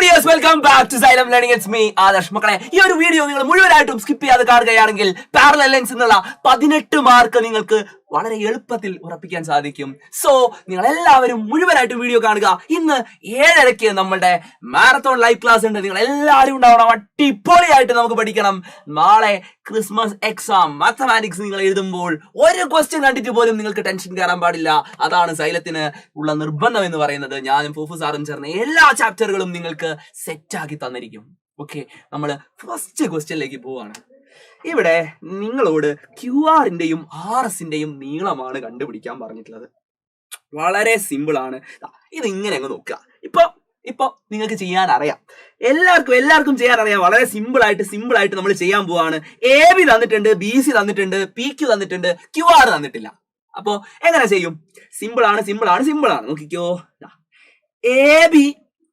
Dears, welcome back to Xylem learning. It's me Adarsh. മക്കളെ, ഈ ഒരു വീഡിയോ നിങ്ങൾ മുഴുവനായിട്ടും സ്കിപ്പ് ചെയ്യാതെ കാണുകയാണെങ്കിൽ പാരലൽ ലെൻസ് എന്നുള്ള 18 മാർക്ക് നിങ്ങൾക്ക് വളരെ എളുപ്പത്തിൽ ഉറപ്പിക്കാൻ സാധിക്കും. സോ നിങ്ങൾ എല്ലാവരും മുഴുവനായിട്ടും വീഡിയോ കാണുക. ഇന്ന് 7:30 നമ്മളുടെ മാരത്തോൺ ലൈവ് ക്ലാസ് ഉണ്ട്. നിങ്ങൾ എല്ലാവരും ഉണ്ടാവണം. അടിപൊളിയായിട്ട് നമുക്ക് പഠിക്കണം. നാളെ ക്രിസ്മസ് എക്സാം മാത്തമാറ്റിക്സ് നിങ്ങൾ എഴുതുമ്പോൾ ഒരു ക്വസ്റ്റ്യൻ കണ്ടിട്ട് പോലും നിങ്ങൾക്ക് ടെൻഷൻ കയറാൻ പാടില്ല. അതാണ് സൈലത്തിന് ഉള്ള നിർബന്ധം എന്ന് പറയുന്നത്. ഞാനും ഫൂഫു സാറും ചേർന്ന് എല്ലാ ചാപ്റ്ററുകളും നിങ്ങൾക്ക് സെറ്റാക്കി തന്നിരിക്കും. ഓക്കെ, നമ്മൾ ഫസ്റ്റ് ക്വസ്റ്റ്യനിലേക്ക് പോവാണ്. ഇവിടെ നിങ്ങളോട് QR-ന്റെയും RS-ന്റെയും നീളമാണ് കണ്ടുപിടിക്കാൻ പറഞ്ഞിട്ടുള്ളത്. വളരെ സിമ്പിൾ ആണ്. ഇത് ഇങ്ങനെ അങ്ങ് നോക്കുക. ഇപ്പൊ നിങ്ങൾക്ക് ചെയ്യാൻ അറിയാം, എല്ലാവർക്കും ചെയ്യാൻ അറിയാം. വളരെ സിമ്പിൾ ആയിട്ട് നമ്മൾ ചെയ്യാൻ പോവാണ്. AB തന്നിട്ടുണ്ട്, BC തന്നിട്ടുണ്ട്, PQ തന്നിട്ടുണ്ട്, QR തന്നിട്ടില്ല. അപ്പോ എങ്ങനെ ചെയ്യും? സിമ്പിൾ ആണ്. നോക്കിക്കോ, AB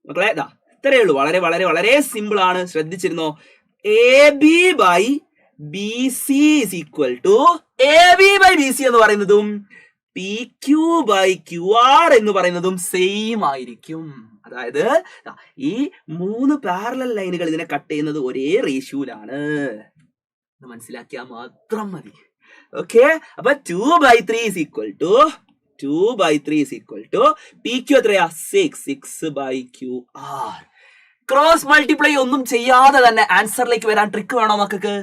മക്കളെ ഇത്രയേ ഉള്ളൂ. വളരെ വളരെ വളരെ സിമ്പിൾ ആണ്. ശ്രദ്ധിച്ചിരുന്നോ? AB by BC is equal to AB by BC എന്ന് പറയുന്നതും PQ by QR എന്ന് പറയുന്നതും സെയിം ആയിരിക്കും. അതായത് ഈ 3 പാരലൽ ലൈനുകൾ ഇതിനെ കട്ട് ചെയ്യുന്നത് ഒരേ റേഷ്യോയിലാണ്. മനസ്സിലാക്കിയാൽ മാത്രം മതി. ഓക്കെ, അപ്പൊ 2/3 is equal to PQ എത്രയാ? 6 by QR. ക്രോസ് മൾട്ടിപ്ലൈ ഒന്നും ചെയ്യാതെ തന്നെ ആൻസറിലേക്ക് വരാൻ ട്രിക്ക് വേണോ മക്കൾക്ക്?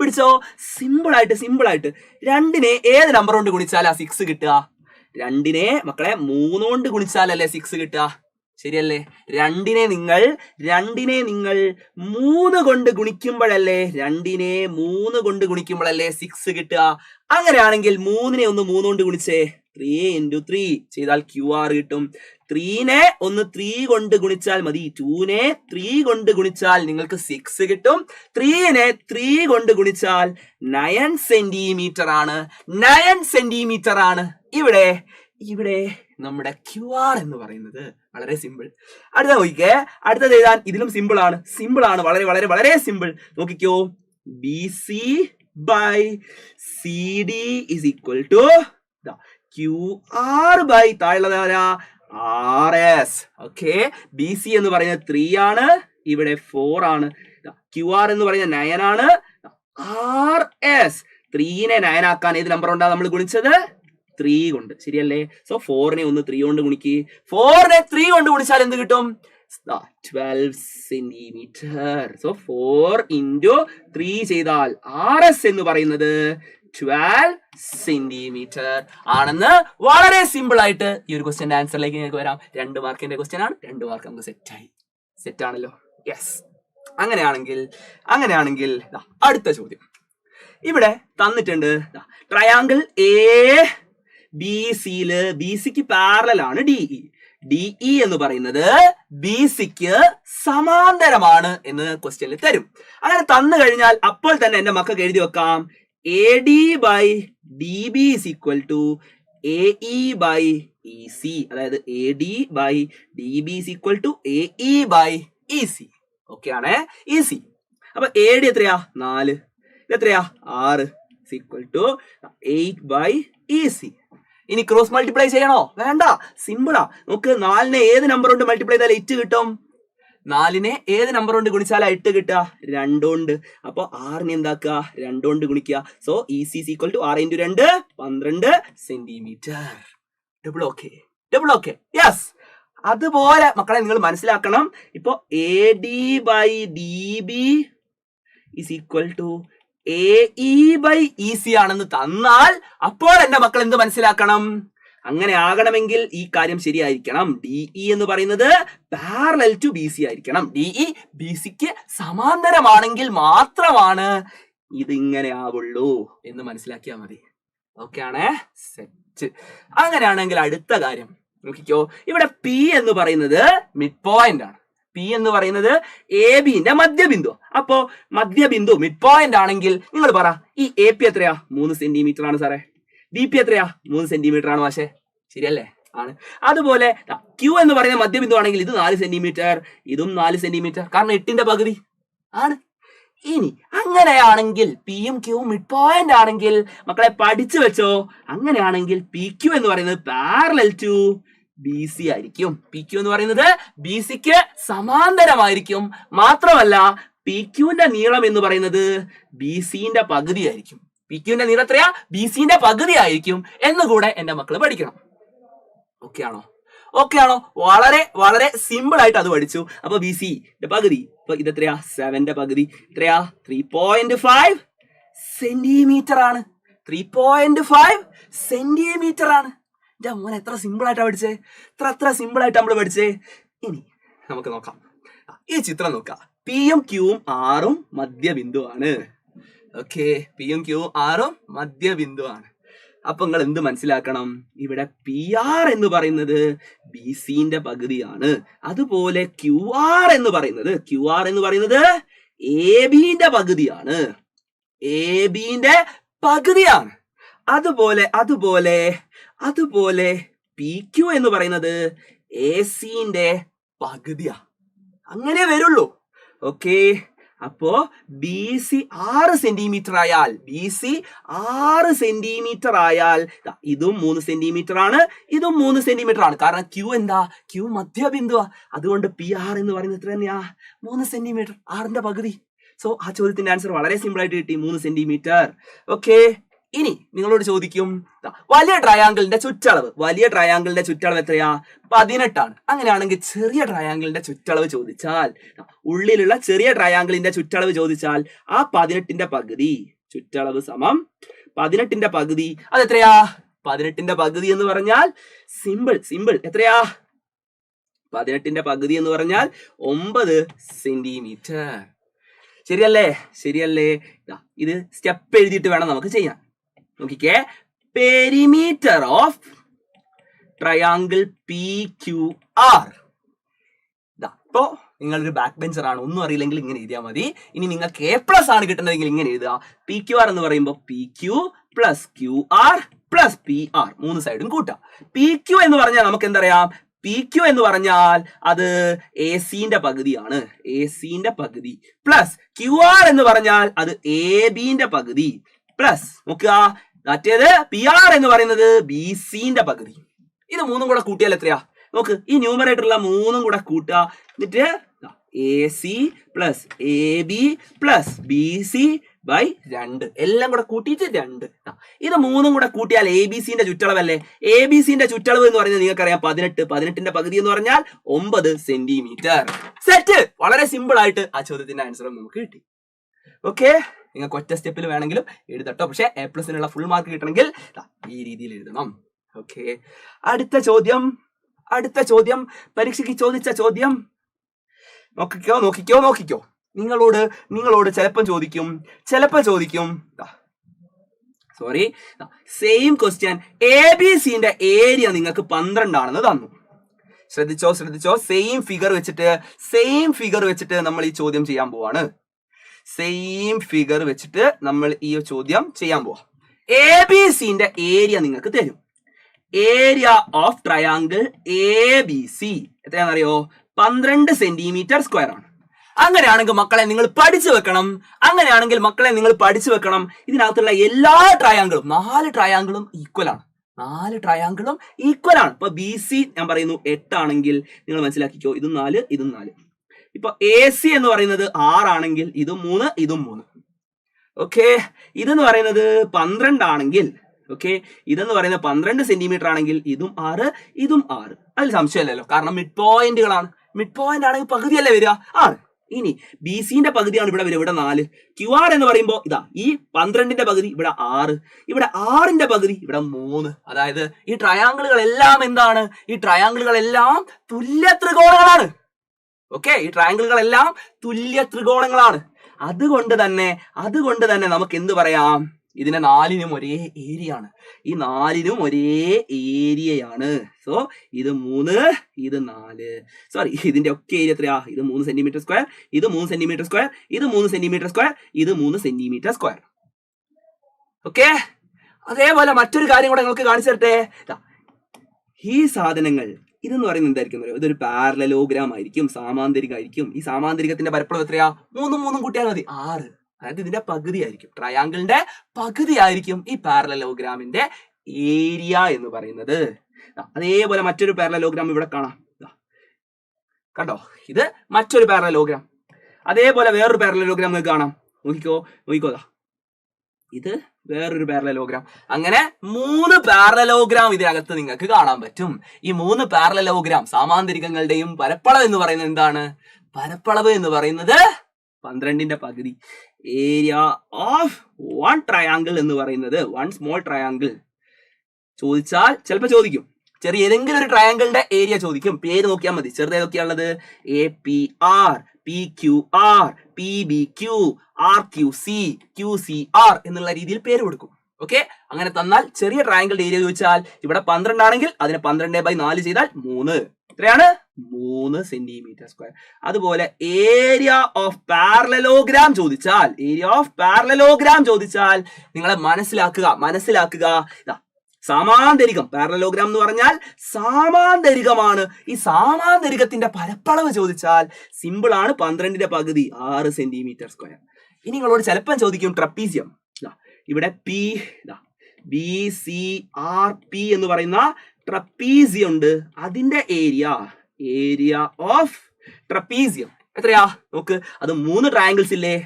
പിടിച്ചോ, സിമ്പിൾ ആയിട്ട് 2നെ ഏത് നമ്പർ കൊണ്ട് ഗുണിച്ചാലാ 6 കിട്ടുക? 2നെ മക്കളെ 3 കൊണ്ട് ഗുണിച്ചാലല്ലേ 6 കിട്ടുക? ശരിയല്ലേ? 2നെ നിങ്ങൾ 3 കൊണ്ട് ഗുണിക്കുമ്പോഴല്ലേ 6 കിട്ടുക. അങ്ങനെയാണെങ്കിൽ 3നെ ഒന്ന് 3 കൊണ്ട് ഗുണിച്ചേ. 3 into 3 ചെയ്താൽ QR കിട്ടും. 3നെ ഒന്ന് 3 കൊണ്ട് ഗുണിച്ചാൽ മതി. 2നെ 3 കൊണ്ട് ഗുണിച്ചാൽ നിങ്ങൾക്ക് 6 കിട്ടും. 3നെ 3 കൊണ്ട് ഗുണിച്ചാൽ 9 സെന്റിമീറ്റർ ആണ്. 9 സെന്റിമീറ്റർ ആണ് ഇവിടെ നമ്മുടെ QR എന്ന് പറയുന്നത്. വളരെ സിമ്പിൾ. അടുത്ത നോക്കിക്കേ, അടുത്തത് എഴുതാൻ ഇതിലും സിമ്പിൾ ആണ്. വളരെ വളരെ വളരെ സിമ്പിൾ. നോക്കിക്കോ, BC by CD is equal to QR by താഴെയുള്ളതാരാ? RS. Okay, BC എന്ന് പറയുന്നത് 3 ആണ്, ഇവിടെ 4 ആണ്. QR എന്ന് പറയുന്നത് 9 ആണ്. RS 3നെ 9 ആക്കാൻ ഏത് നമ്പർ കൊണ്ടാണ് നമ്മൾ ഗുണിച്ചത്? 3 കൊണ്ട്. ശരിയല്ലേ? സോ 4നെ ഒന്ന് 3 കൊണ്ട് ഗുണിക്ക്. 4നെ 3 കൊണ്ട് ഗുണിച്ചാൽ എന്ത് കിട്ടും? 12 സെന്റിമീറ്റർ. സോ 4 into 3 ചെയ്താൽ RS എന്ന് പറയുന്നത് 12 സെന്റിമീറ്റർ ആണെന്ന് വളരെ സിമ്പിൾ ആയിട്ട് ഈ ഒരു ക്വസ്റ്റ്യന്റെ ആൻസറിലേക്ക് നിങ്ങൾക്ക് വരാം. 2 മാർക്കിന്റെ ക്വസ്റ്റ്യൻ ആണ്. 2 മാർക്ക് നമുക്ക് സെറ്റ് ആണല്ലോ. യെസ്. അങ്ങനെയാണെങ്കിൽ അടുത്ത ചോദ്യം ഇവിടെ തന്നിട്ടുണ്ട്. ട്രയാങ്കിൾ ABCയില് BCക്ക് പാരലൽ ആണ് DE എന്ന് പറയുന്നത് BCക്ക് സമാന്തരമാണ് എന്ന് ക്വസ്റ്റ്യനിൽ തരും. അങ്ങനെ തന്നു കഴിഞ്ഞാൽ അപ്പോൾ തന്നെ എന്റെ മക്കൾക്ക് എഴുതി വെക്കാം. AD by DB is equal to AE by EC. അതായത് AD by DB is equal to AE by EC. Okay ആണ്, EC. അപ്പൊ AD എത്രയാ? 4. ഇതെത്രയാ? 6 is equal to 8 by EC. ഇനി ക്രോസ് മൾട്ടിപ്ലൈ ചെയ്യണോ? വേണ്ട, സിമ്പിളാ. നമുക്ക് 4നെ ഏത് നമ്പർ കൊണ്ട് മൾട്ടിപ്ലൈ ചെയ്താൽ 8 കിട്ടും? 4നെ ഏത് നമ്പർ കൊണ്ട് ഗുണിച്ചാൽ 8 കിട്ടുക? 2 കൊണ്ട്. അപ്പൊ 6നെ എന്താക്കുക? 2 കൊണ്ട് ഗുണിക്കുക. So EC is equal to 6 into 2 12 centimetre. Double okay. Yes. അതുപോലെ മക്കളെ നിങ്ങൾ മനസ്സിലാക്കണം. ഇപ്പൊ AD by DB is equal to AE by EC ആണെന്ന് തന്നാൽ അപ്പോൾ എന്റെ മക്കൾ എന്ത് മനസ്സിലാക്കണം? അങ്ങനെ ആകണമെങ്കിൽ ഈ കാര്യം ശരിയായിരിക്കണം. DE എന്ന് പറയുന്നത് പാരലൽ ടു BC ആയിരിക്കണം. DE BCക്ക് സമാന്തരമാണെങ്കിൽ മാത്രമാണ് ഇത് ഇങ്ങനെ ആവുള്ളൂ എന്ന് മനസ്സിലാക്കിയാൽ മതി. ഓക്കെ ആണേ, സെറ്റ്. അങ്ങനെയാണെങ്കിൽ അടുത്ത കാര്യം നോക്കിക്കോ. ഇവിടെ P എന്ന് പറയുന്നത് മിഡ് പോയിന്റ് ആണ്. P എന്ന് പറയുന്നത് ABന്റെ മധ്യബിന്ദു. അപ്പോ മധ്യബിന്ദു മിഡ് പോയിന്റ് ആണെങ്കിൽ നിങ്ങൾ പറ, ഈ AP എത്രയാ? 3 സെന്റിമീറ്റർ ആണ് സാറേ. DP എത്രയാ? 3 സെന്റിമീറ്റർ ആണ്. പക്ഷേ ശരിയല്ലേ? ആണ്. അതുപോലെ Q എന്ന് പറയുന്ന മധ്യബിന്ദു ആണെങ്കിൽ ഇത് 4 സെന്റിമീറ്റർ, ഇതും 4 സെന്റിമീറ്റർ. കാരണം 8ന്റെ പകുതി ആണ്. ഇനി അങ്ങനെയാണെങ്കിൽ Pയും Qയും മിഡ് പോയിന്റ് ആണെങ്കിൽ മക്കളെ പഠിച്ചു വെച്ചോ. അങ്ങനെയാണെങ്കിൽ PQ എന്ന് പറയുന്നത് പാരലൽ ടു ബി സി ആയിരിക്കും. പി ക്യു എന്ന് പറയുന്നത് ബി സിക്ക് സമാന്തരമായിരിക്കും. മാത്രമല്ല പി ക്യുവിന്റെ നീളം എന്ന് പറയുന്നത് ബി സിന്റെ പകുതി ആയിരിക്കും. പി ക്യുവിന്റെ നീളം എത്രയാ? ബി സിന്റെ പകുതി ആയിരിക്കും എന്നുകൂടെ എന്റെ മക്കള് പഠിക്കണം. ഓക്കെ ആണോ? ഓക്കെ ആണോ? വളരെ വളരെ സിമ്പിൾ ആയിട്ട് അത് പഠിച്ചു. അപ്പൊ ബി സിന്റെ പകുതി, അപ്പൊ ഇത് എത്രയാ? 7ന്റെ പകുതി എത്രയാ? 3.5 സെന്റിമീറ്റർ ആണ്. 3.5 സെന്റിമീറ്റർ ആണ്. എന്റെ മോനെ എത്ര സിമ്പിൾ ആയിട്ടാ പഠിച്ചേ, എത്ര സിമ്പിൾ ആയിട്ട് നമ്മൾ പഠിച്ചേ. ഇനി നമുക്ക് നോക്കാം, ഈ ചിത്രം നോക്കാം. പിയും ക്യൂവും ആറും മധ്യബിന്ദുവാണ്. ഓക്കെ, പിയും ക്യൂവും ആറും മധ്യബിന്ദുവാണ്. അപ്പൊ നിങ്ങൾ എന്ത് മനസ്സിലാക്കണം? ഇവിടെ പി ആർ എന്ന് പറയുന്നത് ബി സിന്റെ പകുതിയാണ്. അതുപോലെ ക്യു ആർ എന്ന് പറയുന്നത് എ ബിന്റെ പകുതിയാണ്. എ ബിന്റെ പകുതിയാണ്. അതുപോലെ പി ക്യു എന്ന് പറയുന്നത് എ സിന്റെ പകുതിയാ. അങ്ങനെ വരുള്ളൂ. ഓക്കെ, അപ്പോ ബി സി 6 സെന്റിമീറ്റർ ആയാൽ ഇതും 3 സെന്റിമീറ്റർ ആണ്, ഇതും 3 സെന്റിമീറ്റർ ആണ്. കാരണം ക്യൂ മധ്യബിന്ദുവാ. അതുകൊണ്ട് പി ആർ എന്ന് പറയുന്നത് എത്ര തന്നെയാ? 3 സെന്റിമീറ്റർ, 6ന്റെ പകുതി. സോ ആ ചോദ്യത്തിന്റെ ആൻസർ വളരെ സിമ്പിൾ ആയിട്ട് കിട്ടി, 3 സെന്റിമീറ്റർ. ഓക്കെ, ഇനി നിങ്ങളോട് ചോദിക്കും, വലിയ ട്രയാങ്കിളിന്റെ ചുറ്റളവ് എത്രയാ? 18 ആണ്. അങ്ങനെയാണെങ്കിൽ ചെറിയ ട്രയാങ്കിളിന്റെ ചുറ്റളവ് ചോദിച്ചാൽ, ഉള്ളിലുള്ള ചെറിയ ട്രയാങ്കിളിന്റെ ചുറ്റളവ് ചോദിച്ചാൽ ആ 18ന്റെ പകുതി, ചുറ്റളവ് സമം 18ന്റെ പകുതി, അതെത്രയാ? 18ന്റെ പകുതി എന്ന് പറഞ്ഞാൽ സിമ്പിൾ എത്രയാ? 18ന്റെ പകുതി എന്ന് പറഞ്ഞാൽ 9 സെന്റിമീറ്റർ. ശരിയല്ലേ? ഇത് സ്റ്റെപ്പ് എഴുതിയിട്ട് വേണം നമുക്ക് ചെയ്യാൻ. നോക്കിക്കേ, perimeter of triangle P Q R. ഇപ്പോ നിങ്ങളൊരു ബാക്ക് ബെഞ്ചർ ആണ്, ഒന്നും അറിയില്ലെങ്കിൽ ഇങ്ങനെ എഴുതിയാൽ മതി. ഇനി നിങ്ങൾക്ക് A+ ആണ് കിട്ടുന്നതെങ്കിൽ ഇങ്ങനെ എഴുതുക. പി ക്യു ആർ എന്ന് പറയുമ്പോൾ P Q plus Q R plus P R, 3 സൈഡും കൂട്ടാം. പി ക്യു എന്ന് പറഞ്ഞാൽ നമുക്ക് എന്തറിയാം? പി ക്യു എന്ന് പറഞ്ഞാൽ അത് എ സിന്റെ പകുതിയാണ്, പ്ലസ് ക്യു ആർ എന്ന് പറഞ്ഞാൽ അത് എ ബിന്റെ പകുതി, പ്ലസ് നോക്കുക മറ്റേത് പി ആർ എന്ന് പറയുന്നത് ബി സിന്റെ പകുതി. ഇത് 3ഉം കൂടെ കൂട്ടിയാൽ എത്രയാ? നോക്ക്, ഈ ന്യൂമറേറ്ററുള്ള 3ഉം കൂടെ കൂട്ടുക. എന്നിട്ട് A C plus A B plus B C by 2, എല്ലാം കൂടെ കൂട്ടിയിട്ട് 2. ഇത് 3ഉം കൂടെ കൂട്ടിയാൽ എ ബി സിന്റെ ചുറ്റളവല്ലേ? എ ബി സിന്റെ ചുറ്റളവ് എന്ന് പറയുന്നത് നിങ്ങൾക്കറിയാം 18. 18ന്റെ പകുതി എന്ന് പറഞ്ഞാൽ 9 സെന്റിമീറ്റർ. സെറ്റ്. വളരെ സിമ്പിൾ ആയിട്ട് ആ ചോദ്യത്തിന്റെ ആൻസർ നമുക്ക് കിട്ടി. ഓക്കെ, നിങ്ങൾക്ക് ഒറ്റ സ്റ്റെപ്പിൽ വേണമെങ്കിലും എഴുതട്ടോ. പക്ഷെ A+നുള്ള ഫുൾ മാർക്ക് കിട്ടണമെങ്കിൽ ഈ രീതിയിൽ എഴുതണം. ഓക്കെ, അടുത്ത ചോദ്യം പരീക്ഷയ്ക്ക് ചോദിച്ച ചോദ്യം. നോക്കിക്കോ. നിങ്ങളോട് ചിലപ്പോൾ ചോദിക്കും sorry, same question A B സിന്റെ ഏരിയ നിങ്ങൾക്ക് 12 ആണെന്ന് തന്നു. ശ്രദ്ധിച്ചോ, സെയിം ഫിഗർ വെച്ചിട്ട് നമ്മൾ ഈ ചോദ്യം ചെയ്യാൻ പോവാണ്. എ ബി സിന്റെ ഏരിയ നിങ്ങൾക്ക് തരും. Area of triangle A B C എത്രയാണെന്നറിയോ? 12 സെന്റിമീറ്റർ സ്ക്വയർ ആണ്. അങ്ങനെയാണെങ്കിൽ മക്കളെ നിങ്ങൾ പഠിച്ചു വെക്കണം. ഇതിനകത്തുള്ള എല്ലാ ട്രയാങ്കിളും 4 ട്രയാങ്കിളും ഈക്വൽ ആണ്. ഇപ്പൊ ബി സി ഞാൻ പറയുന്നു 8 ആണെങ്കിൽ നിങ്ങൾ മനസ്സിലാക്കിക്കോ, ഇതും 4 ഇതും 4. ഇപ്പൊ എ സി എന്ന് പറയുന്നത് 6 ആണെങ്കിൽ ഇതും 3 ഇതും 3. ഓക്കെ, ഇതെന്ന് പറയുന്നത് 12 ആണെങ്കിൽ, ഇതെന്ന് പറയുന്നത് 12 സെന്റിമീറ്റർ ആണെങ്കിൽ ഇതും 6 ഇതും 6. അതിൽ സംശയമല്ലല്ലോ, കാരണം മിഡ് പോയിന്റുകളാണ്. മിഡ് പോയിന്റ് ആണെങ്കിൽ പകുതിയല്ലേ വരിക? ആണ്. ഇനി ബി സിന്റെ പകുതിയാണ് ഇവിടെ വരിക, ഇവിടെ 4. ക്യു ആർ എന്ന് പറയുമ്പോൾ ഇതാ ഈ 12ന്റെ പകുതി ഇവിടെ 6, ഇവിടെ 6ന്റെ പകുതി ഇവിടെ 3. അതായത് ഈ ട്രയാങ്കിളുകളെല്ലാം എന്താണ്? ഈ ട്രയാങ്കിളുകളെല്ലാം തുല്യ ത്രികോണങ്ങളാണ്. ഈ ട്രയാങ്കിളുകളെല്ലാം തുല്യ ത്രികോണങ്ങളാണ്. അതുകൊണ്ട് തന്നെ നമുക്ക് എന്ത് പറയാം? ഇതിനെ 4നും ഒരേ ഏരിയയാണ്. ഈ 4നും ഒരേ ഏരിയയാണ്. സോ ഇത് 3 ഇത് 4. സോറി, ഇതിന്റെ ഒക്കെ ഏരിയ എത്രയാ? ഇത് 3 സെന്റിമീറ്റർ സ്ക്വയർ, ഇത് 3 സെന്റിമീറ്റർ സ്ക്വയർ, ഇത് 3 സെന്റിമീറ്റർ സ്ക്വയർ, ഇത് 3 സെന്റിമീറ്റർ സ്ക്വയർ. ഓക്കെ, അതേപോലെ മറ്റൊരു കാര്യം കൂടെ നിങ്ങൾക്ക് കാണിച്ചു തരട്ടെ. ഈ സാധനങ്ങൾ ഇതെന്ന് പറയുന്നത് എന്തായിരിക്കും? ഇതൊരു പാരലലോഗ്രാം ആയിരിക്കും, സാമാന്തരികമായിരിക്കും. ഈ സാമാന്തരികത്തിന്റെ പരപ്പളവ് എത്രയാ? 3 കൂട്ടിയാൽ മതി 6. അതായത് ഇതിന്റെ പകുതി ആയിരിക്കും, ട്രയാങ്കിളിന്റെ പകുതി ആയിരിക്കും ഈ പാരലലോഗ്രാമിന്റെ ഏരിയ എന്ന് പറയുന്നത്. അതേപോലെ മറ്റൊരു പാരലലോഗ്രാം ഇവിടെ കാണാം. കണ്ടോ, ഇത് മറ്റൊരു പാരലലോഗ്രാം. അതേപോലെ വേറൊരു പാരലലോഗ്രാം നിങ്ങൾക്ക് കാണാം. നോക്കിക്കോ ഇത് വേറൊരു പാരലലോഗ്രാം. അങ്ങനെ 3 പാരലലോഗ്രാം ഇതിനകത്ത് നിങ്ങൾക്ക് കാണാൻ പറ്റും. ഈ 3 പാരലലോഗ്രാം സാമാന്തരികങ്ങളുടെയും പരപ്പളവ് എന്ന് പറയുന്നത് എന്താണ്? പരപ്പളവ് എന്ന് പറയുന്നത് 12ന്റെ പകുതി. ഏരിയ ഓഫ് 1 ട്രയാങ്കിൾ എന്ന് പറയുന്നത് 1 സ്മോൾ ട്രയാങ്കിൾ ചോദിച്ചാൽ ചിലപ്പോൾ ചോദിക്കും. ചെറിയ ഏതെങ്കിലും ഒരു ട്രയാങ്കിളിന്റെ ഏരിയ ചോദിക്കും. പേര് നോക്കിയാൽ മതി. ചെറുത് ഏതൊക്കെയാണുള്ളത്? APR, PQR, PBQ, RQC, QCR എന്നുള്ള രീതിയിൽ പേര് കൊടുക്കും. ഓക്കെ, അങ്ങനെ തന്നാൽ ചെറിയ ട്രയാങ്കിളിന്റെ ഏരിയ ചോദിച്ചാൽ ഇവിടെ 12 ആണെങ്കിൽ അതിനെ 12/4 ചെയ്താൽ 3 എത്രയാണ്? 3 സെന്റിമീറ്റർ സ്ക്വയർ. അതുപോലെ ഏരിയ ഓഫ് പാരലലോഗ്രാം ചോദിച്ചാൽ നിങ്ങളെ മനസ്സിലാക്കുക ഇതാ സാമാന്തരികം. പാരലലോഗ്രാം എന്ന് പറഞ്ഞാൽ സാമാന്തരികമാണ്. ഈ സാമാന്തരികത്തിന്റെ പരപ്പളവ് ചോദിച്ചാൽ സിമ്പിൾ ആണ്, 12ന്റെ പകുതി 6 സെന്റിമീറ്റർ സ്ക്വയർ. ഇനി നിങ്ങളോട് ചിലപ്പം ചോദിക്കും ട്രപ്പീസിയം. ഇവിടെ BCRP എന്ന് പറയുന്ന ട്രപ്പീസിയം ഉണ്ട്. അതിന്റെ ഏരിയ ഓഫ് ട്രപ്പീസിയം എത്രയാ? നോക്ക്, അത് 3 ട്രയാങ്കിൾസ് ഇല്ലേ?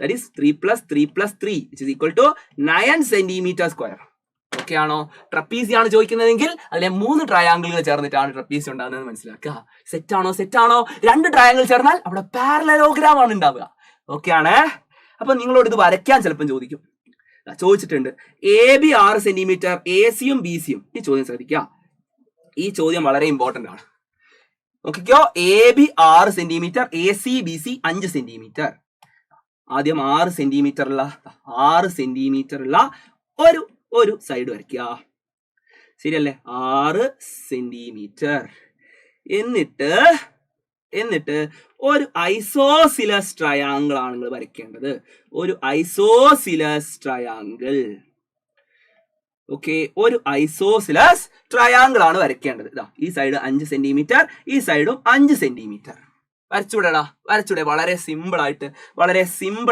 That is 3 + 3 + 3 = 9 centimetre square. Okay ആണോ? ട്രപ്പീസിയാണ് ചോദിക്കുന്നതെങ്കിൽ അതിലെ 3 ട്രയാങ്കിളുകൾ ചേർന്നിട്ടാണ് ട്രപ്പീസി ഉണ്ടാകുന്നത് മനസ്സിലാക്കുക. സെറ്റാണോ? 2 ട്രയാങ്കിൾ ചേർന്നാൽ അവിടെ പാരലലോഗ്രാം ആണ് ഉണ്ടാവുക. ഓക്കെ ആണ്. അപ്പൊ നിങ്ങളോട് ഇത് വരയ്ക്കാൻ ചിലപ്പം ചോദിച്ചിട്ടുണ്ട്. AB 6 സെന്റിമീറ്റർ, ACയും BCയും. ഈ ചോദ്യം ശ്രദ്ധിക്കുക. ഈ ചോദ്യം വളരെ ഇമ്പോർട്ടന്റ് ആണ്. നോക്കിക്കോ, AB 6 centimetre, AC BC 5 centimetre. ആദ്യം 6 സെന്റിമീറ്റർ ഉള്ള ഒരു സൈഡ് വരയ്ക്കുക. ശരിയല്ലേ? 6 സെന്റിമീറ്റർ. എന്നിട്ട് ഒരു ഐസോസിലസ് ട്രയാങ്കിൾ ആണ് നിങ്ങൾ വരയ്ക്കേണ്ടത്. ഒരു ഐസോസിലസ് ട്രയാങ്കിൾ. ഓക്കെ, ഒരു ഐസോസിലസ് ട്രയാങ്കിൾ ആണ് വരയ്ക്കേണ്ടത്. ഇതാ ഈ സൈഡ് 5 സെന്റിമീറ്റർ, ഈ സൈഡും 5 സെന്റിമീറ്റർ. വരച്ചൂടെ? വളരെ സിമ്പിൾ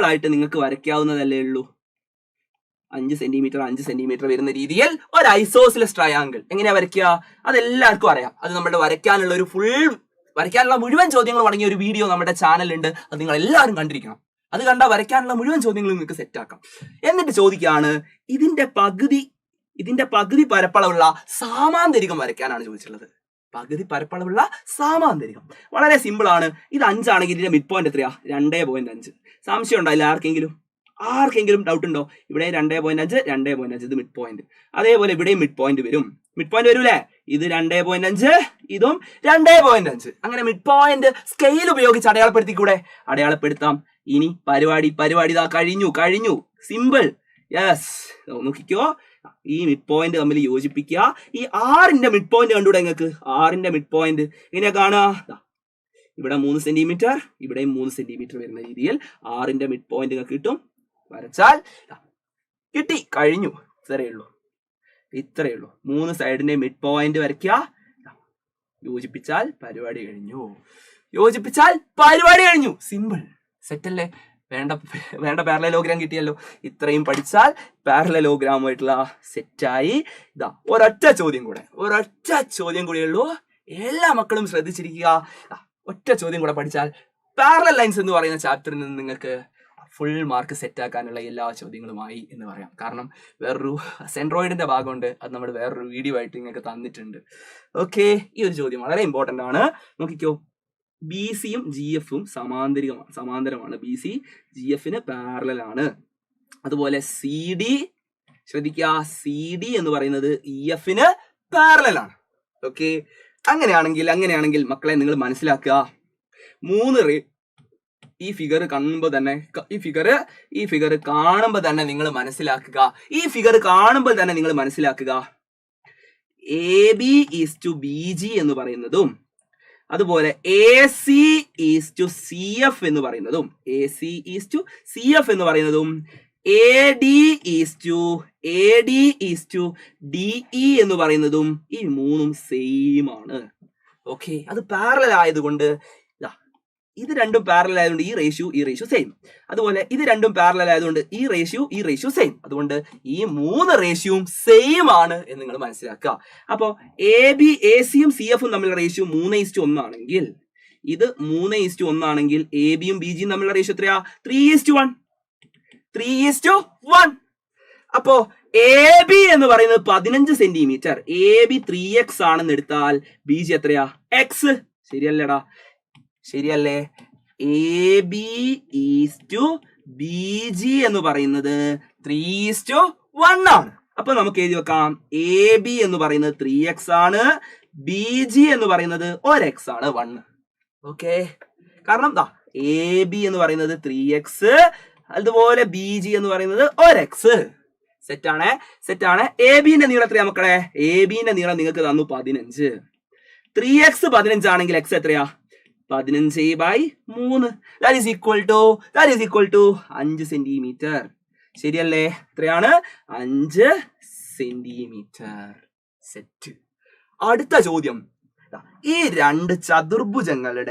ആയിട്ട് നിങ്ങൾക്ക് വരയ്ക്കാവുന്നതല്ലേ ഉള്ളൂ. 5 സെന്റിമീറ്റർ വരുന്ന രീതിയിൽ ഒരു ഐസോസിലസ് ട്രയാങ്കിൾ എങ്ങനെയാ വരയ്ക്കുക? അതെല്ലാവർക്കും അറിയാം. അത് നമ്മുടെ വരയ്ക്കാനുള്ള മുഴുവൻ ചോദ്യങ്ങൾ അടങ്ങിയ ഒരു വീഡിയോ നമ്മുടെ ചാനലുണ്ട്. അത് നിങ്ങൾ എല്ലാവരും കണ്ടിരിക്കണം. അത് കണ്ടാൽ വരയ്ക്കാനുള്ള മുഴുവൻ ചോദ്യങ്ങളും നിങ്ങൾക്ക് സെറ്റ് ആക്കാം. എന്നിട്ട് ചോദിക്കുകയാണ്, ഇതിന്റെ പകുതി പരപ്പളവുള്ള സാമാന്തരികം വരയ്ക്കാനാണ് ചോദിച്ചിട്ടുള്ളത്. പകുതി പരപ്പളവുള്ള സാമാന്തരികം വളരെ സിമ്പിൾ ആണ്. ഇത് 5 ആണെങ്കിൽ ഇതിന്റെ മിഡ് പോയിന്റ് എത്രയാ? 2.5. സംശയം ഉണ്ടായില്ല ആർക്കെങ്കിലും ഡൗട്ട് ഉണ്ടോ? ഇവിടെ 2.5 ഇത് മിഡ് പോയിന്റ്. അതേപോലെ ഇവിടെയും മിഡ് പോയിന്റ് വരൂലേ? ഇത് 2.5, ഇതും 2.5. അങ്ങനെ മിഡ് പോയിന്റ് സ്കെയിൽ ഉപയോഗിച്ച് അടയാളപ്പെടുത്താം. ഇനി പരിപാടി ഇതാ കഴിഞ്ഞു. സിമ്പിൾ. യെസ്, നോക്കിക്കോ, ഈ മിഡ് പോയിന്റ് തമ്മിൽ യോജിപ്പിക്കുക. ഈ 6ന്റെ മിഡ് പോയിന്റ് കണ്ടുകൂടെ നിങ്ങൾക്ക്? 6ന്റെ മിഡ് പോയിന്റ് എങ്ങനെയാ കാണുക? ഇവിടെ 3 സെന്റിമീറ്റർ, ഇവിടെയും 3 സെന്റിമീറ്റർ വരുന്ന രീതിയിൽ 6ന്റെ മിഡ് പോയിന്റ് നിങ്ങൾക്ക് കിട്ടും. വരച്ചാൽ കിട്ടി, കഴിഞ്ഞു. ഇത്രയേ ഉള്ളൂ. 3 സൈഡിന്റെ മിഡ് പോയിന്റ് വരയ്ക്കുക. യോജിപ്പിച്ചാൽ പരിപാടി കഴിഞ്ഞു. സിമ്പിൾ. സെറ്റല്ലേ? വേണ്ട പാരലലോഗ്രാം കിട്ടിയല്ലോ. ഇത്രയും പഠിച്ചാൽ പാരലലോഗ്രാമായിട്ടുള്ള സെറ്റായി. ഇതാ ഒരൊറ്റ ചോദ്യം കൂടെ ഉള്ളൂ. എല്ലാ മക്കളും ശ്രദ്ധിച്ചിരിക്കുക. ഒറ്റ ചോദ്യം കൂടെ പഠിച്ചാൽ പാരലൽ ലൈൻസ് എന്ന് പറയുന്ന ചാപ്റ്ററിൽ നിന്ന് നിങ്ങൾക്ക് ഫുൾ മാർക്ക് സെറ്റ് ആക്കാനുള്ള എല്ലാ ചോദ്യങ്ങളുമായി എന്ന് പറയാം. കാരണം വേറൊരു സെൻട്രോയിഡിന്റെ ഭാഗമുണ്ട്, അത് നമ്മൾ വേറൊരു വീഡിയോ ആയിട്ട് നിങ്ങൾക്ക് തന്നിട്ടുണ്ട്. ഓക്കെ, ഈ ഒരു ചോദ്യം വളരെ ഇമ്പോർട്ടന്റ് ആണ്. നോക്കിക്കോ, BCയും GFും സമാന്തരമാണ്. BC GFന് പാരലൽ ആണ്. അതുപോലെ CD ശ്രദ്ധിക്കുക, CD എന്ന് പറയുന്നത് EFന് പാരലൽ ആണ്. ഓക്കെ, അങ്ങനെയാണെങ്കിൽ മക്കളെ നിങ്ങൾ മനസ്സിലാക്കുക, ഈ ഫിഗർ കാണുമ്പോൾ തന്നെ നിങ്ങൾ മനസ്സിലാക്കുക AB ഈസ് ടു BG എന്ന് പറയുന്നതും അതുപോലെ AC ഈസ് ടു CF എന്ന് പറയുന്നതും AD ഈസ് ടു DE എന്ന് പറയുന്നതും ഈ 3 സെയിം ആണ്. ഓക്കെ, അത് പാരലൽ ആയതുകൊണ്ട് ഇത് രണ്ടും പാരലൽ ആയതുകൊണ്ട് ഈ റേഷ്യോ സെയിം. അതുപോലെ ഇത് രണ്ടും പാരലൽ ആയതുകൊണ്ട് ഈ റേഷ്യോ സെയിം. അതുകൊണ്ട് ഈ 3 റേഷ്യോയും സെയിം ആണ് എന്ന് നിങ്ങൾ മനസ്സിലാക്കുക. അപ്പോൾ എസിയും CFും തമ്മിലുള്ള റേഷ്യോ 3:1 ആണെങ്കിൽ, ഇത് 3:1 ആണെങ്കിൽ എബിയും ബിജിയും തമ്മിലുള്ള റേഷ്യോ എത്രയാ? 3:1. 3:1. അപ്പോ എ ബി എന്ന് പറയുന്നത് 15 സെന്റിമീറ്റർ, എ ബി 3x ആണെന്ന് എടുത്താൽ ബി ജി എത്രയാ? എക്സ്. ശരിയല്ലേടാ? ശരിയല്ലേ? A B is to B G എന്ന് പറയുന്നത് 3:1 ആണ്. അപ്പൊ നമുക്ക് എഴുതി വെക്കാം, എ ബി എന്ന് പറയുന്നത് 3x ആണ്, ബി ജി എന്ന് പറയുന്നത് 1x ആണ്, 1. ഓക്കെ, കാരണം എ ബി എന്ന് പറയുന്നത് 3x, അതുപോലെ ബി ജി എന്ന് പറയുന്നത് 1x. സെറ്റാണ്. എ ബിന്റെ നീളം എത്രയാ മക്കളെ? എ ബിന്റെ നീളം നിങ്ങൾക്ക് തന്നു 15. 3x 15 ആണെങ്കിൽ x എത്രയാ? 15/3. That is equal to 5 centimetre. ശരിയല്ലേ? എത്രയാണ്? 5 സെന്റിമീറ്റർ. സെറ്റ്. അടുത്ത ചോദ്യം, ഈ രണ്ട് ചതുർഭുജങ്ങളുടെ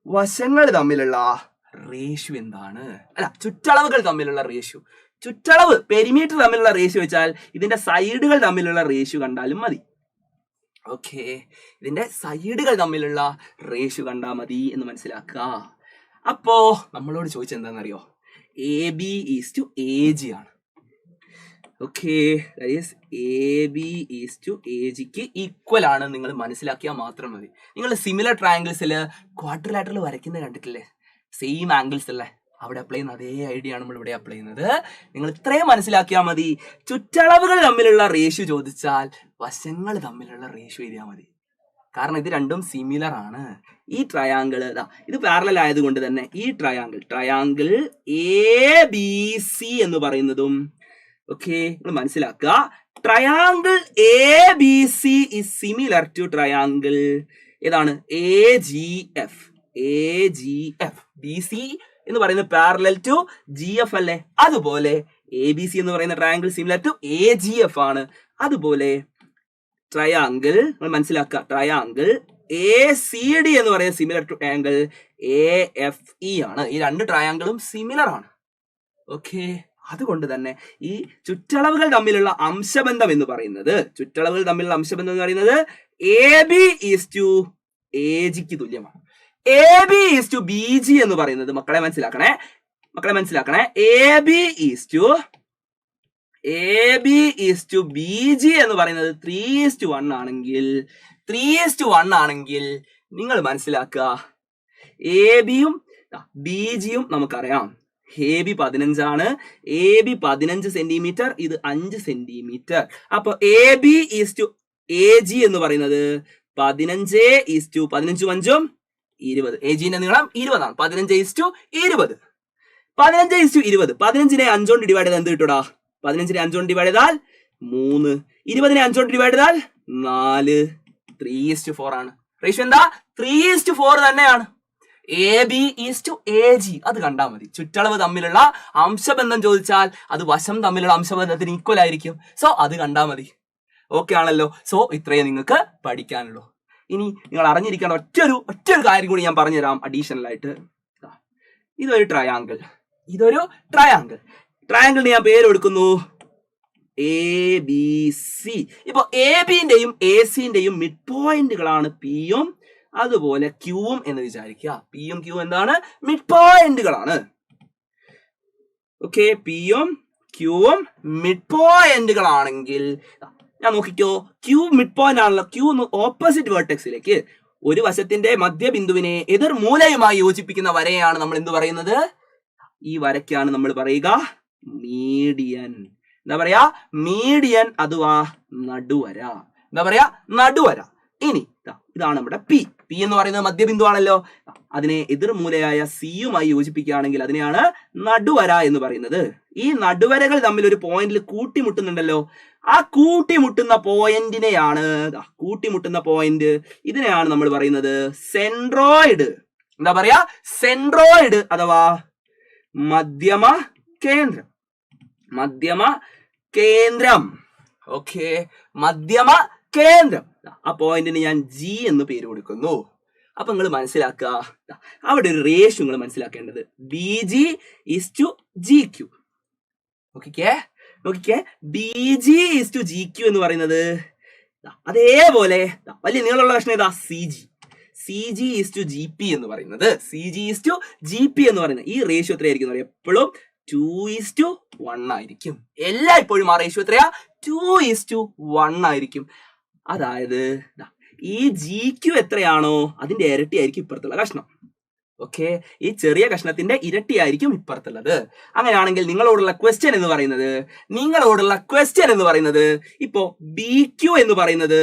വശങ്ങൾ തമ്മിലുള്ള റേഷ്യോ എന്താണ്? അല്ല, ചുറ്റളവുകൾ തമ്മിലുള്ള റേഷ്യോ. ചുറ്റളവ് പെരിമീറ്റർ തമ്മിലുള്ള റേഷ്യോ വെച്ചാൽ ഇതിന്റെ സൈഡുകൾ തമ്മിലുള്ള റേഷ്യോ കണ്ടാലും മതി. ഓക്കെ, ഇതിന്റെ സൈഡുകൾ തമ്മിലുള്ള റേഷ്യോ കണ്ടാൽ മതി എന്ന് മനസ്സിലാക്കുക. അപ്പോ നമ്മളോട് ചോദിച്ചത് എന്താണെന്നറിയോ? A B is to A G ആണ്. Okay, A B is to A ജിക്ക് ഈക്വൽ ആണ് നിങ്ങൾ മനസ്സിലാക്കിയാൽ മാത്രം മതി. നിങ്ങൾ സിമിലർ ട്രയാങ്കിൾസിൽ ക്വാഡ്രിലാറ്ററൽ വരയ്ക്കുന്നത് കണ്ടിട്ടില്ലേ? സെയിം ആംഗിൾസ് അല്ലേ? അവിടെ അപ്ലൈ ചെയ്യുന്ന അതേ ഐഡിയ ആണ് നമ്മൾ ഇവിടെ അപ്ലൈ ചെയ്യുന്നത്. നിങ്ങൾ ഇത്രയും മനസ്സിലാക്കിയാൽ മതി. ചുറ്റളവുകൾ തമ്മിലുള്ള റേഷ്യോ ചോദിച്ചാൽ വശങ്ങൾ തമ്മിലുള്ള റേഷ്യോ എഴുതിയാൽ മതി. കാരണം ഇത് രണ്ടും സിമിലർ ആണ്. ഈ ട്രയാങ്കിൾ ഇത് പാരലൽ ആയതുകൊണ്ട് തന്നെ ഈ ട്രയാങ്കിൾ എ ബി സി എന്ന് പറയുന്നതും, ഓക്കെ, നിങ്ങൾ മനസ്സിലാക്കുക, triangle A B C is similar to triangle ഏതാണ്? A G F. B C എന്ന് പറയുന്നത് പാരലൽ ടു ജി എഫ് അല്ലേ? അതുപോലെ എ ബി സി എന്ന് പറയുന്ന triangle similar to A G F ആണ്. അതുപോലെ ട്രയാങ്കിൾ മനസ്സിലാക്കുക, ട്രയാങ്കിൾ എ സി ഡി എന്ന് പറയുന്നത് similar to triangle A F E ആണ്. ഈ രണ്ട് ട്രയാങ്കിളും സിമിലർ ആണ്. ഓക്കെ, അതുകൊണ്ട് തന്നെ ഈ ചുറ്റളവുകൾ തമ്മിലുള്ള അംശബന്ധം എന്ന് പറയുന്നത് A B is to A ജിക്ക് തുല്യമാണ്. A B is to B G എന്ന് പറയുന്നത് മക്കളെ മനസ്സിലാക്കണേ. A B is to B G എന്ന് പറയുന്നത് 3:1 ആണെങ്കിൽ നിങ്ങൾ മനസ്സിലാക്കുക, എ ബിയും ബി ജിയും നമുക്കറിയാം. എ ബി 15 ആണ്, എ ബി 15 സെന്റിമീറ്റർ, ഇത് 5 സെന്റിമീറ്റർ. അപ്പൊ A B is to A G എന്ന് പറയുന്നത് 15:5 20. എ ജിന്റെ നീളം 20 ആണ്. 15:20. 15:20. 15നെ 5 കൊണ്ട് ഡിവൈഡ് ചെയ്താൽ എന്ത് കിട്ടൂടാ? 15നെ 5 കൊണ്ട് ഡിവൈഡ് ചെയ്താൽ 3. 20നെ 5 കൊണ്ട് ഡിവൈഡ് ചെയ്താൽ 4. 3:4 ആണ്. റേഷ്യോ എന്താ? 3:4 തന്നെയാണ്. A B is to A G, അത് കണ്ടാൽ മതി. ചുറ്റളവ് തമ്മിലുള്ള അംശബന്ധം ചോദിച്ചാൽ അത് വശം തമ്മിലുള്ള അംശബന്ധത്തിന് ഈക്വൽ ആയിരിക്കും. സോ അത് കണ്ടാൽ മതി. ഓക്കെ ആണല്ലോ? സോ ഇത്രയേ നിങ്ങൾക്ക് പഠിക്കാനുള്ളൂ. ഇനി നിങ്ങൾ അറിഞ്ഞിരിക്കേണ്ട ഒറ്റൊരു കാര്യം കൂടി ഞാൻ പറഞ്ഞുതരാം അഡീഷണൽ ആയിട്ട്. ഇതൊരു ട്രയാങ്കിൾ. ട്രയാങ്കിളിന് ഞാൻ പേര് കൊടുക്കുന്നു എ ബി സി. ഇപ്പൊ എ ബിന്റെയും എ സിന്റെയും മിഡ് പോയിന്റുകളാണ് പിയും അതുപോലെ ക്യൂവും എന്ന് വിചാരിക്കുക. പിയും ക്യൂ എന്താണ്? മിഡ് പോയിന്റുകളാണ്. ഓക്കെ, പിയും ക്യൂവും മിഡ് പോയിന്റുകളാണെങ്കിൽ ഞാൻ നോക്കിക്കോ, ക്യൂ മിഡ് പോയിന്റ് ആണല്ലോ. ക്യൂ ഓപ്പോസിറ്റ് വേർട്ടെക്സിലേക്ക് ഒരു വശത്തിന്റെ മധ്യബിന്ദുവിനെ എതിർ മൂലയുമായി യോജിപ്പിക്കുന്ന വരയാണ് നമ്മൾ എന്ത് പറയുന്നത്? ഈ വരയ്ക്കാണ് നമ്മൾ പറയുക മീഡിയൻ. എന്താ പറയാ? മീഡിയൻ അഥവാ നടുവര. നടുവര. ഇനി ഇതാണ് നമ്മുടെ പി. പി എന്ന് പറയുന്നത് മധ്യബിന്ദു ആണല്ലോ. അതിനെ എതിർമൂലയായ സിയുമായി യോജിപ്പിക്കുകയാണെങ്കിൽ അതിനെയാണ് നടുവര എന്ന് പറയുന്നത്. ഈ നടുവരകൾ തമ്മിൽ ഒരു പോയിന്റിൽ കൂട്ടിമുട്ടുന്നുണ്ടല്ലോ. ആ കൂട്ടിമുട്ടുന്ന പോയിന്റ് ഇതിനെയാണ് നമ്മൾ പറയുന്നത് സെൻട്രോയിഡ്. എന്താ പറയാ? സെൻട്രോയിഡ് അഥവാ മധ്യമ കേന്ദ്രം. ഓക്കെ, മധ്യമ കേന്ദ്രം. ആ പോയിന്റിന് ഞാൻ ജി എന്ന് പേര് കൊടുക്കുന്നു. അപ്പൊ നിങ്ങൾ മനസ്സിലാക്കുക, അവിടെ ഒരു റേഷ്യോ നിങ്ങൾ മനസ്സിലാക്കേണ്ടത് B G is to G Q. നോക്കിക്കേ, B G is to G Q എന്ന് പറയുന്നത് അതേപോലെ വലിയ നീളമുള്ള കഷ്ണം ഏതാ? C G is to G P എന്ന് പറയുന്നത്. C G is to G P എന്ന് പറയുന്നത് ഈ റേഷ്യോ എത്രയായിരിക്കും? എപ്പോഴും 2:1 ആയിരിക്കും. എല്ലായ്പ്പോഴും ആ റേഷ്യോ എത്രയാ? 2:1 ആയിരിക്കും. അതായത് ഈ ജി ക്യു എത്രയാണോ അതിന്റെ ഇരട്ടി ആയിരിക്കും ഇപ്പുറത്തുള്ള കഷ്ണം. ഓക്കെ, ഈ ചെറിയ കഷ്ണത്തിന്റെ ഇരട്ടി ആയിരിക്കും ഇപ്പുറത്തുള്ളത്. അങ്ങനെയാണെങ്കിൽ നിങ്ങളോടുള്ള ക്വസ്റ്റ്യൻ എന്ന് പറയുന്നത് ഇപ്പോ ബി ക്യു എന്ന് പറയുന്നത്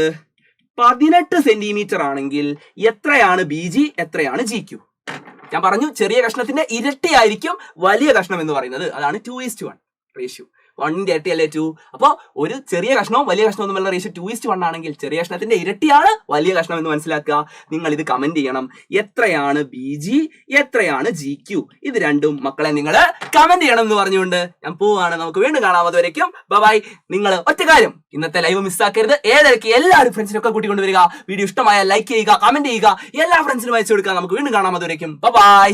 18 സെന്റിമീറ്റർ ആണെങ്കിൽ എത്രയാണ് ബി ജി, എത്രയാണ് ജി ക്യു? ഞാൻ പറഞ്ഞു ചെറിയ കഷ്ണത്തിന്റെ ഇരട്ടി ആയിരിക്കും വലിയ കഷ്ണം എന്ന് പറയുന്നത്. അതാണ് 2:1 റേഷ്യോ. 1ന്റെ ഇരട്ടിയല്ലേ 2. അപ്പൊ ഒരു ചെറിയ കഷ്ണവും വലിയ കഷ്ണവും തമ്മിലുള്ള റേഷ്യോ 2:1 ആണെങ്കിൽ ചെറിയ കഷ്ണത്തിന്റെ ഇരട്ടിയാണ് വലിയ കഷ്ണം എന്ന് മനസ്സിലാക്കുക. നിങ്ങൾ ഇത് കമന്റ് ചെയ്യണം. എത്രയാണ് ബി ജി, എത്രയാണ് ജി ക്യു? ഇത് രണ്ടും മക്കളെ നിങ്ങൾ കമന്റ് ചെയ്യണം എന്ന് പറഞ്ഞുകൊണ്ട് ഞാൻ പോവാണ്. നമുക്ക് വീണ്ടും കാണാം. അതുവരേക്കും ബൈ. നിങ്ങൾ ഒറ്റ കാര്യം, ഇന്നത്തെ ലൈവ് മിസ്സാക്കരുത്. ഏതൊക്കെ എല്ലാവരും ഫ്രണ്ട്സിനൊക്കെ കൂട്ടിക്കൊണ്ടുവരിക. വീഡിയോ ഇഷ്ടമായ ലൈക്ക് ചെയ്യുക, കമന്റ് ചെയ്യുക, എല്ലാ ഫ്രണ്ട്സിനും അയച്ചു കൊടുക്കുക. നമുക്ക് വീണ്ടും കാണാം. അതുവരേക്കും ബൈ.